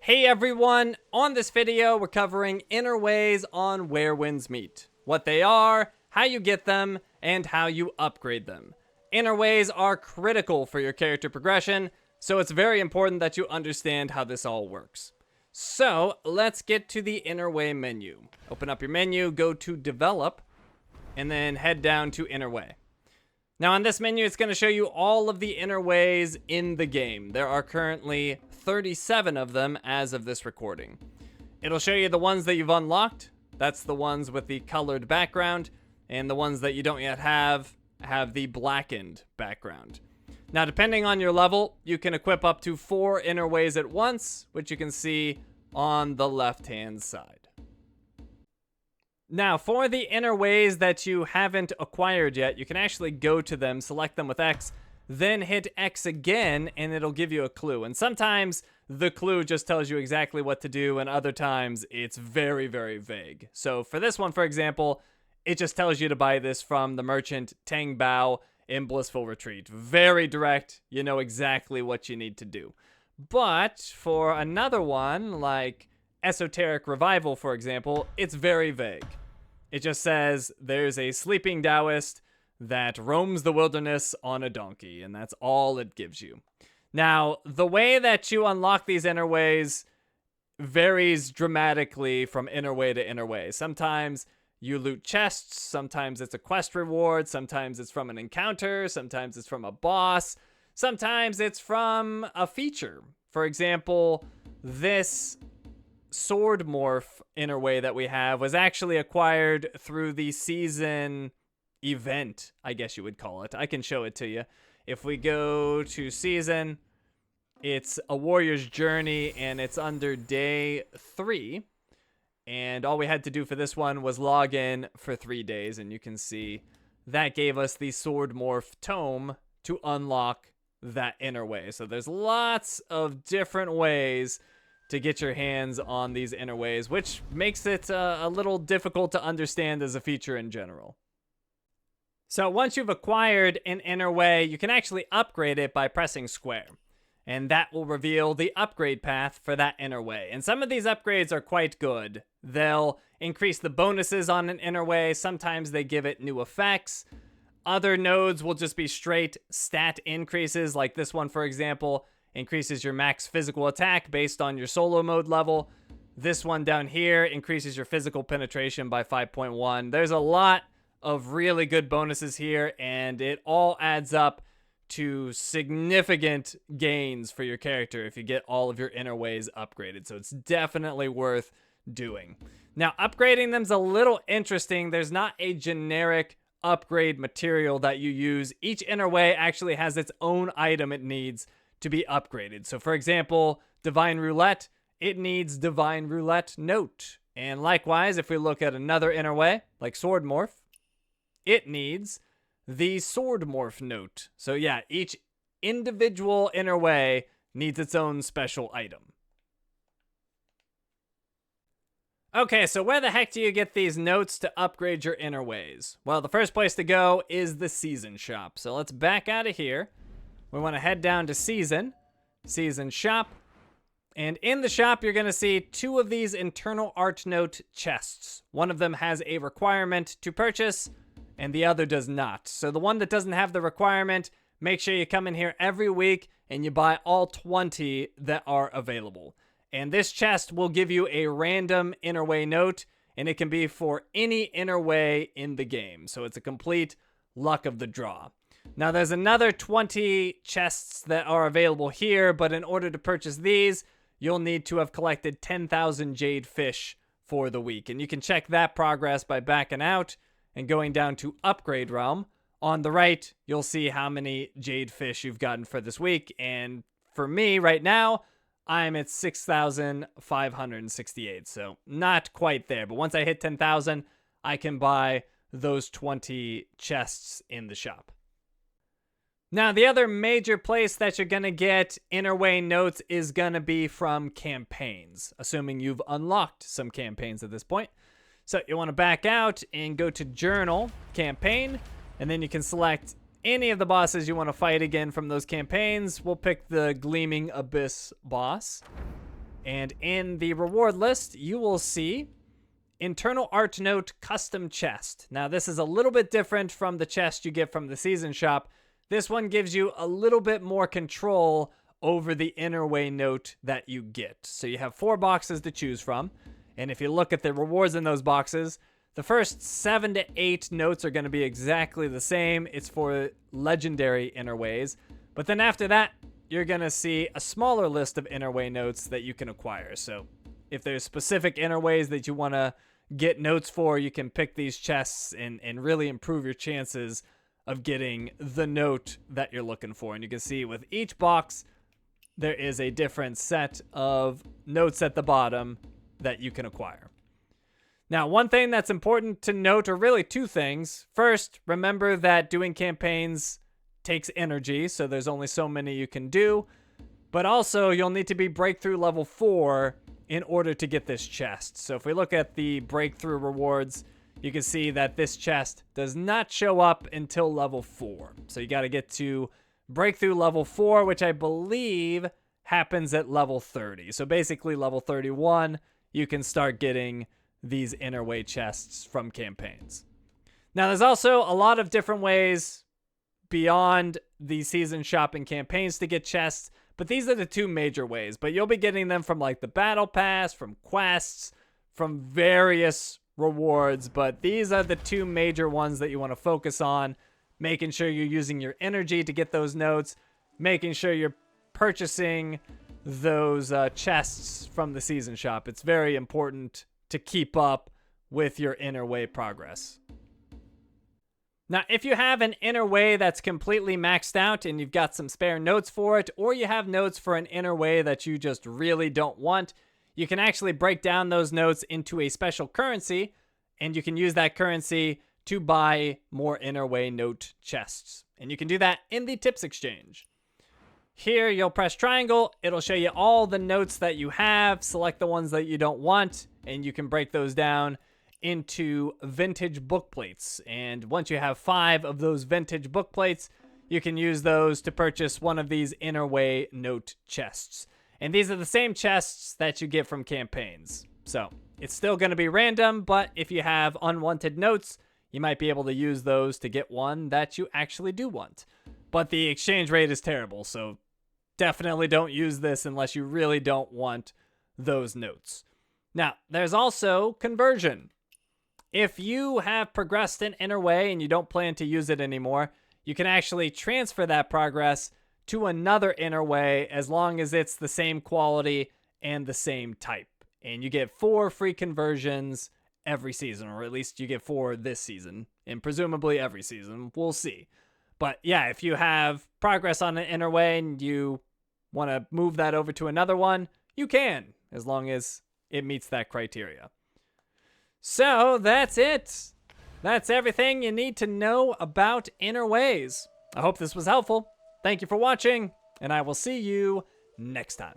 Hey everyone, on this video we're covering inner ways on Where Winds Meet. What they are, how you get them, and how you upgrade them. Inner ways are critical for your character progression, so it's very important that you understand how this all works. So, let's get to the inner way menu. Open up your menu, go to Develop, and then head down to Inner Way. Now on this menu, it's going to show you all of the inner ways in the game. There are currently 37 of them as of this recording. It'll show you the ones that you've unlocked. That's the ones with the colored background, and the ones that you don't yet have the blackened background. Now, depending on your level, you can equip up to 4 inner ways at once, which you can see on the left-hand side. Now, for the inner ways that you haven't acquired yet, you can actually go to them, select them with X, then hit X again, and it'll give you a clue. And sometimes the clue just tells you exactly what to do, and other times it's very, very vague. So for this one, for example, it just tells you to buy this from the merchant Tang Bao in Blissful Retreat. Very direct. You know exactly what you need to do. But for another one, like Esoteric Revival, for example, it's very vague. It just says there's a sleeping Taoist that roams the wilderness on a donkey, and that's all it gives you. Now, the way that you unlock these inner ways varies dramatically from inner way to inner way. Sometimes you loot chests, sometimes it's a quest reward, sometimes it's from an encounter, sometimes it's from a boss, sometimes it's from a feature. For example, this sword morph inner way that we have was actually acquired through the season event, I guess you would call it. I can show it to you. If we go to season, it's a warrior's journey and it's under day 3. And all we had to do for this one was log in for 3 days, and you can see that gave us the sword morph tome to unlock that inner way. So there's lots of different ways to get your hands on these inner ways, which makes it a little difficult to understand as a feature in general. So once you've acquired an inner way, you can actually upgrade it by pressing square, and that will reveal the upgrade path for that inner way. And some of these upgrades are quite good. They'll increase the bonuses on an inner way. Sometimes they give it new effects. Other nodes will just be straight stat increases, like this one, for example, increases your max physical attack based on your solo mode level. This one down here increases your physical penetration by 5.1. There's a lot of really good bonuses here, and it all adds up to significant gains for your character if you get all of your inner ways upgraded. So it's definitely worth doing. Now, upgrading them's a little interesting. There's not a generic upgrade material that you use. Each inner way actually has its own item it needs to be upgraded. So for example, Divine Roulette, it needs Divine Roulette Note. And likewise, if we look at another inner way, like Sword Morph, it needs the Sword Morph Note. So yeah, each individual inner way needs its own special item. Okay, so where the heck do you get these notes to upgrade your inner ways? Well, the first place to go is the Season Shop. So let's back out of here. We want to head down to Season Shop. And in the shop, you're going to see 2 of these internal art note chests. One of them has a requirement to purchase, and the other does not. So the one that doesn't have the requirement, make sure you come in here every week and you buy all 20 that are available. And this chest will give you a random inner way note, and it can be for any inner way in the game. So it's a complete luck of the draw. Now there's another 20 chests that are available here, but in order to purchase these, you'll need to have collected 10,000 jade fish for the week. And you can check that progress by backing out and going down to Upgrade Realm. On the right, you'll see how many jade fish you've gotten for this week. And for me right now, I'm at 6,568. So not quite there. But once I hit 10,000, I can buy those 20 chests in the shop. Now, the other major place that you're going to get inner way notes is going to be from campaigns, assuming you've unlocked some campaigns at this point. So you want to back out and go to Journal, Campaign, and then you can select any of the bosses you want to fight again from those campaigns. We'll pick the Gleaming Abyss boss. And in the reward list, you will see Internal Art Note Custom Chest. Now, this is a little bit different from the chest you get from the Season Shop. This one gives you a little bit more control over the inner way note that you get. So you have 4 boxes to choose from. And if you look at the rewards in those boxes, the first 7 to 8 notes are going to be exactly the same. It's for legendary inner ways. But then after that, you're going to see a smaller list of inner way notes that you can acquire. So if there's specific inner ways that you want to get notes for, you can pick these chests and really improve your chances of getting the note that you're looking for. And you can see with each box, there is a different set of notes at the bottom that you can acquire. Now, one thing that's important to note, or really 2 things. First, remember that doing campaigns takes energy, so there's only so many you can do. But also, you'll need to be breakthrough level 4 in order to get this chest. So if we look at the breakthrough rewards, you can see that this chest does not show up until level 4. So you got to get to breakthrough level 4, which I believe happens at level 30. So basically level 31, you can start getting these inner way chests from campaigns. Now, there's also a lot of different ways beyond the season shopping campaigns to get chests, but these are the 2 major ways. But you'll be getting them from like the battle pass, from quests, from various rewards, but these are the 2 major ones that you want to focus on, making sure you're using your energy to get those notes, making sure you're purchasing those chests from the season shop. It's very important to keep up with your inner way progress. Now, if you have an inner way that's completely maxed out and you've got some spare notes for it, or you have notes for an inner way that you just really don't want, you can actually break down those notes into a special currency, and you can use that currency to buy more inner way note chests. And you can do that in the tips exchange. Here, you'll press triangle. It'll show you all the notes that you have. Select the ones that you don't want, and you can break those down into vintage book plates. And once you have 5 of those vintage book plates, you can use those to purchase one of these inner way note chests. And these are the same chests that you get from campaigns. So it's still going to be random, but if you have unwanted notes, you might be able to use those to get one that you actually do want. But the exchange rate is terrible, so definitely don't use this unless you really don't want those notes. Now, there's also conversion. If you have progressed an inner way and you don't plan to use it anymore, you can actually transfer that progress to another inner way as long as it's the same quality and the same type. And you get 4 free conversions every season, or at least you get 4 this season, and presumably every season. We'll see. But yeah, if you have progress on an inner way and you want to move that over to another one, you can, as long as it meets that criteria. So that's it. That's everything you need to know about inner ways. I hope this was helpful. Thank you for watching, and I will see you next time.